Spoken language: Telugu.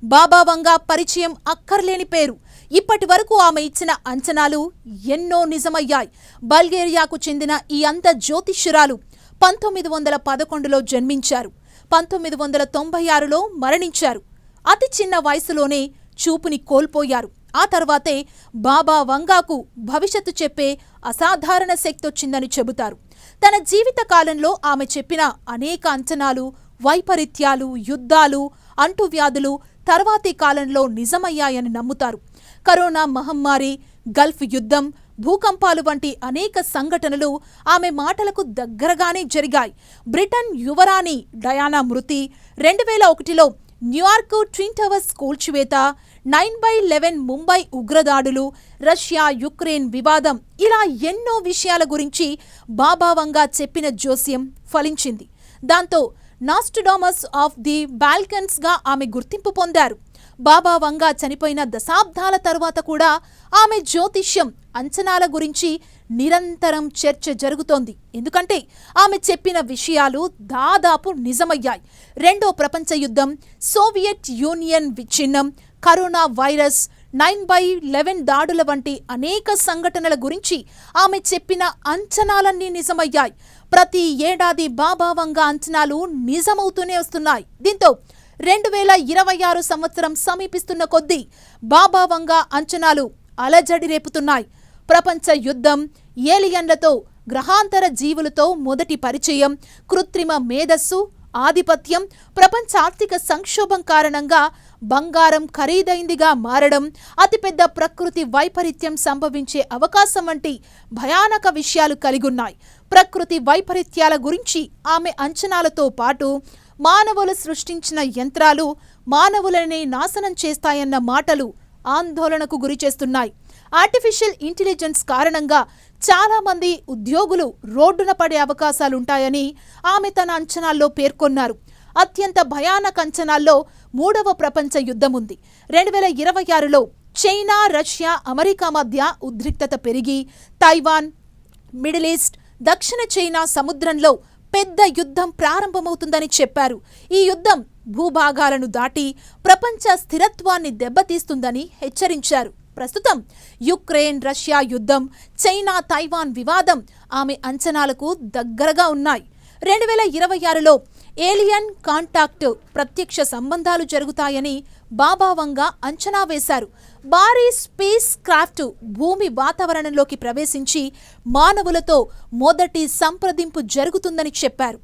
బాబా వంగా పరిచయం అక్కర్లేని పేరు. ఇప్పటి వరకు ఆమె ఇచ్చిన అంచనాలు ఎన్నో నిజమయ్యాయి. బల్గేరియాకు చెందిన ఈ అంత జ్యోతిష్యురాలు 1911లో జన్మించారు. 1996లో మరణించారు. అతి చిన్న వయసులోనే చూపుని కోల్పోయారు. ఆ తర్వాతే బాబా వంగాకు భవిష్యత్తు చెప్పే అసాధారణ శక్తొచ్చిందని చెబుతారు. తన జీవిత కాలంలో ఆమె చెప్పిన అనేక అంచనాలు, వైపరీత్యాలు, యుద్ధాలు, అంటువ్యాధులు తర్వాతి కాలంలో నిజమయ్యాయని నమ్ముతారు. కరోనా మహమ్మారి, గల్ఫ్ యుద్ధం, భూకంపాలు వంటి అనేక సంఘటనలు ఆమె మాటలకు దగ్గరగానే జరిగాయి. బ్రిటన్ యువరాణి డయానా మృతి, 2001లో న్యూయార్క్ ట్విన్ టవర్స్ కూల్చివేత, 9/11 ముంబై ఉగ్రదాడులు, రష్యా యుక్రెయిన్ వివాదం, ఇలా ఎన్నో విషయాల గురించి బాబా వంగా చెప్పిన జోస్యం ఫలించింది. దాంతో నాస్ట్రడామస్ ఆఫ్ ది బాల్కన్స్గా ఆమె గుర్తింపు పొందారు. బాబా వంగా చనిపోయిన దశాబ్దాల తరువాత కూడా ఆమె జ్యోతిష్యం, అంచనాల గురించి నిరంతరం చర్చ జరుగుతోంది. ఎందుకంటే ఆమె చెప్పిన విషయాలు దాదాపు నిజమయ్యాయి. రెండో ప్రపంచ యుద్ధం, సోవియట్ యూనియన్ విచ్ఛిన్నం, కరోనా వైరస్, 9/11 దాడుల వంటి అనేక సంఘటనల గురించి ఆమె చెప్పిన అంచనాలన్నీ నిజమయ్యాయి. ప్రతి ఏడాది బాబా వంగా అంచనాలు నిజమవుతూనే వస్తున్నాయి. దీంతో 2026 సంవత్సరం సమీపిస్తున్న కొద్దీ బాబా వంగా అంచనాలు అలజడి రేపుతున్నాయి. ప్రపంచ యుద్ధం, ఏలియన్లతో, గ్రహాంతర జీవులతో మొదటి పరిచయం, కృత్రిమ మేధస్సు, ఆధిపత్యం, ప్రపంచ ఆర్థిక సంక్షోభం కారణంగా బంగారం ఖరీదైందిగా మారడం, అతిపెద్ద ప్రకృతి వైపరీత్యం సంభవించే అవకాశం వంటి భయానక విషయాలు కలిగున్నాయి. ప్రకృతి వైపరీత్యాల గురించి ఆమె అంచనాలతో పాటు మానవులు సృష్టించిన యంత్రాలు మానవులనే నాశనం చేస్తాయన్న మాటలు ఆందోళనకు గురిచేస్తున్నాయి. ఆర్టిఫిషియల్ ఇంటెలిజెన్స్ కారణంగా చాలామంది ఉద్యోగులు రోడ్డున పడే అవకాశాలుంటాయని ఆమె తన అంచనాల్లో పేర్కొన్నారు. అత్యంత భయానక అంచనాల్లో మూడవ ప్రపంచ యుద్ధం ఉంది. 2026లో చైనా, రష్యా, అమెరికా మధ్య ఉద్రిక్తత పెరిగి తైవాన్, మిడిల్ ఈస్ట్, దక్షిణ చైనా సముద్రంలో పెద్ద యుద్ధం ప్రారంభమవుతుందని చెప్పారు. ఈ యుద్ధం భూభాగాలను దాటి ప్రపంచ స్థిరత్వాన్ని దెబ్బతీస్తుందని హెచ్చరించారు. ప్రస్తుతం యుక్రెయిన్, రష్యా యుద్ధం, చైనా, తైవాన్ వివాదం ఆమె అంచనాలకు దగ్గరగా ఉన్నాయి. 2026లో ఏలియన్ కాంటాక్ట్, ప్రత్యక్ష సంబంధాలు జరుగుతాయని బాబా వంగా అంచనా వేశారు. భారీ స్పేస్ క్రాఫ్ట్ భూమి వాతావరణంలోకి ప్రవేశించి మానవులతో మొదటి సంప్రదింపు జరుగుతుందని చెప్పారు.